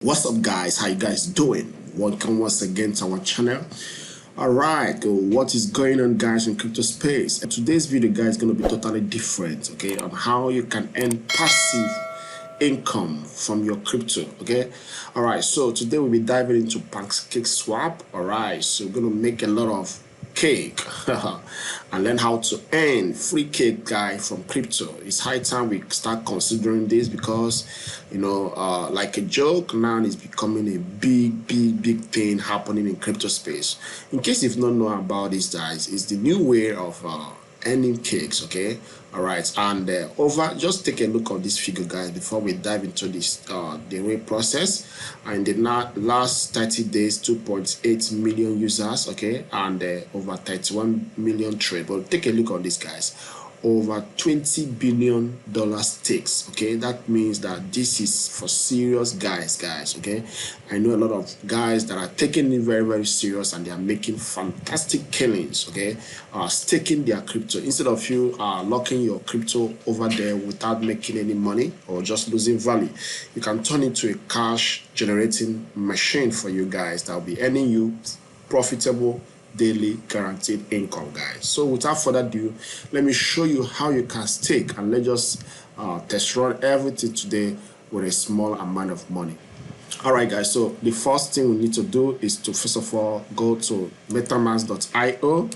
What's up, guys? How you guys doing? Welcome once again to our channel. All right, what is going on, guys, in crypto space? And today's video, guys, is going to be totally different, okay, on how you can earn passive income from your crypto. Okay, all right, so today we'll be diving into Pancakeswap. All right, so we're going to make a lot of cake and learn how to earn free cake, guy, from crypto. It's high time we start considering this because like a joke now is becoming a big thing happening in crypto space. In case you've not known about this, guys, it's the new way of earning cakes. Okay, all right, and over just take a look at this figure, guys, before we dive into this the way process. And in the last 30 days, 2.8 million users, okay, and over 31 million trade. But take a look at this, guys, over $20 billion stakes. Okay, that means that this is for serious guys. Okay, I know a lot of guys that are taking it very serious, and they are making fantastic killings. Okay, staking their crypto instead of you locking your crypto over there without making any money or just losing value. You can turn it into a cash generating machine for you guys that will be earning you profitable daily guaranteed income, guys. So without further ado, let me show you how you can stake, and let's just test run everything today with a small amount of money. All right, guys, so the first thing we need to do is to first of all go to metamask.io.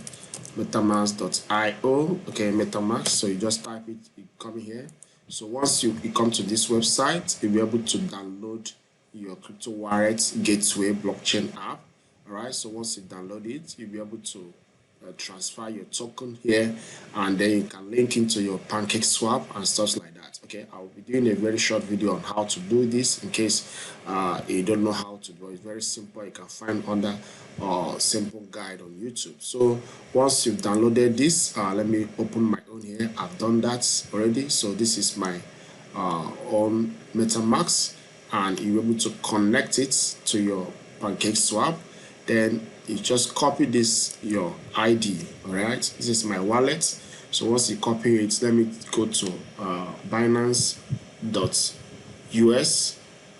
Okay, metamask. So you just type it, you come here. So once you come to this website, you'll be able to download your crypto wallet gateway blockchain app. All right, so once you download it, you'll be able to transfer your token here, and then you can link into your Pancakeswap and stuff like that. Okay, I'll be doing a very short video on how to do this in case you don't know how to do it. It's very simple. You can find under simple guide on YouTube. So once you've downloaded this, let me open my own here. I've done that already. So this is my own MetaMask, and you're able to connect it to your Pancakeswap. Then you just copy this, your ID. All right, this is my wallet. So once you copy it, let me go to binance.us.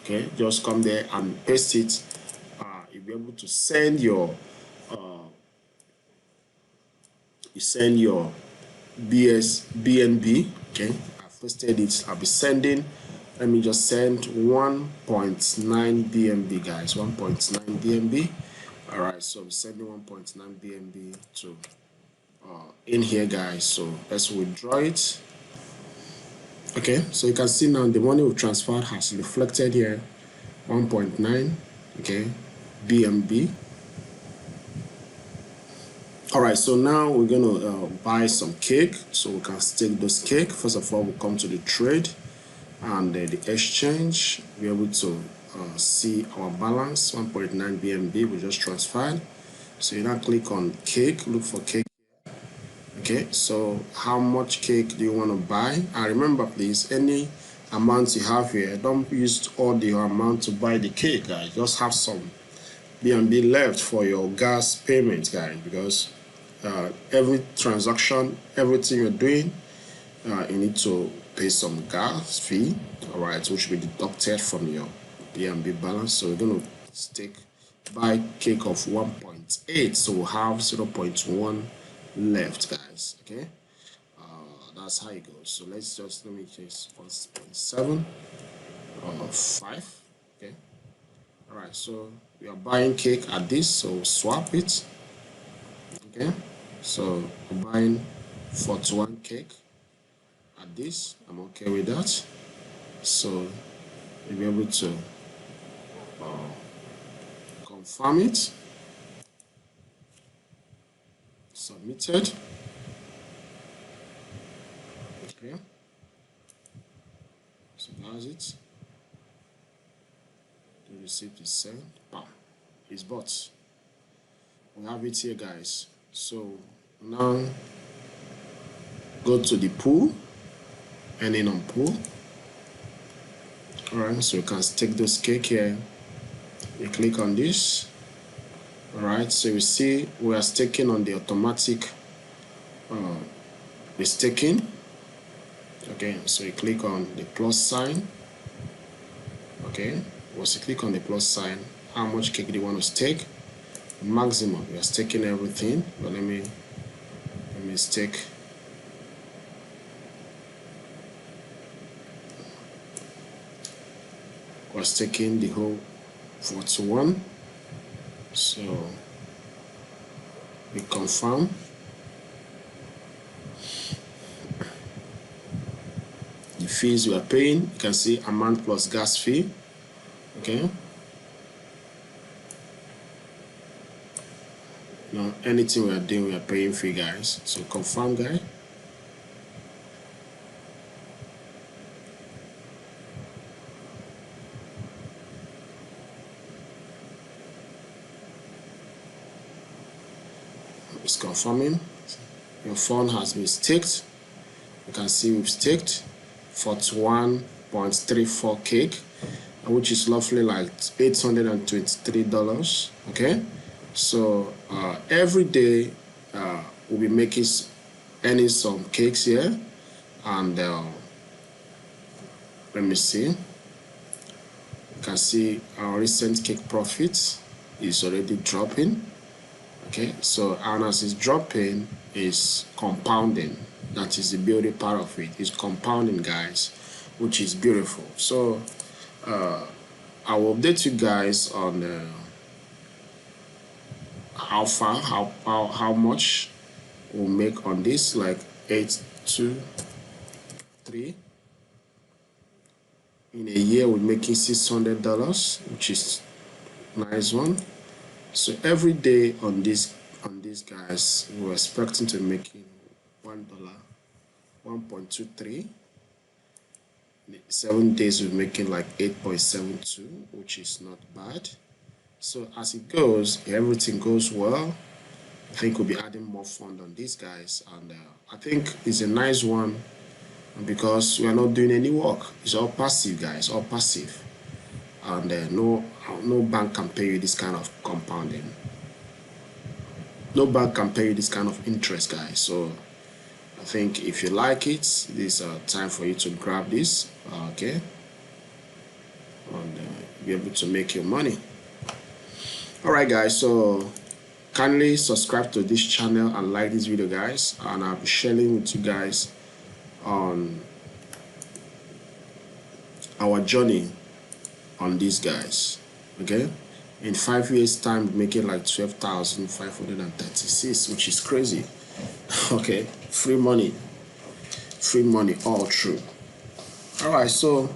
okay, just come there and paste it. You'll be able to send your BNB. Okay, I've pasted it. I'll be sending, let me just send 1.9 BNB, guys. 1.9 BNB. All right, so I'm sending 1.9 BNB to in here, guys. So let's withdraw it. Okay, so you can see now the money we transferred has reflected here, 1.9, okay, BNB. All right, so now we're gonna buy some cake so we can stake those cake. First of all, we'll come to the trade and the exchange. We're able to see our balance, 1.9 BNB we just transferred. So you now click on cake, look for cake. Okay, so how much cake do you want to buy? And remember, please, any amount you have here, don't use all the amount to buy the cake, guys. Just have some BNB left for your gas payment, guys, because every transaction, everything you're doing, you need to pay some gas fee, all right, which will be deducted from your BNB balance. So we're going to buy cake of 1.8, so we'll have 0.1 left, guys. Okay, that's how it goes. So let me just 1.7 or 5. Okay, all right, so we are buying cake at this, so swap it. Okay, so we're buying 41 cake at this. I'm okay with that. So you'll be able to confirm it. Submitted. Okay, so that's it. The receipt is sent. Bam, it's bought. We have it here, guys. So now go to the pool, earning on pool. All right, so you can stake those cake here. You click on this. All right, so you see we are staking on the automatic staking. Okay, so you click on the plus sign. Okay, once you click on the plus sign, how much cake do you want to stake? Maximum. We are staking everything, but let me stake. We're staking the whole 41. So we confirm. The fees we are paying, you can see amount plus gas fee. Okay. Now anything we are doing, we are paying fee, guys. So confirm, guys. It's confirming. Your fund has been staked. You can see we've staked 41.34 cake, which is roughly like $823. Okay, so every day we'll be making earning some cakes here, and let me see. You can see our recent cake profits is already dropping. Okay, so and as it's dropping, is compounding. That is the beauty part of it. It's compounding, guys, which is beautiful. So I will update you guys on how much we'll make on this, like 823. In a year we're making $600, which is nice one. So every day on this guys, we're expecting to making $1, 1.23. 7 days we're making like 8.72, which is not bad. So as it goes, everything goes well, I think we'll be adding more fund on these guys, and I think it's a nice one because we are not doing any work. It's all passive, guys, all passive, and no bank can pay you this kind of compounding. No bank can pay you this kind of interest, guys. So I think if you like it, this is time for you to grab this, okay, and be able to make your money. All right, guys, so kindly subscribe to this channel and like this video, guys, and I'll be sharing with you guys on our journey on these guys. Okay, in 5 years time, making like 12,536, which is crazy. Okay, free money all through. All right, so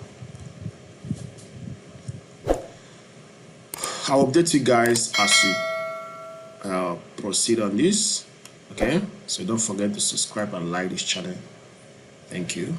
I'll update you guys as we proceed on this. Okay, so don't forget to subscribe and like this channel. Thank you.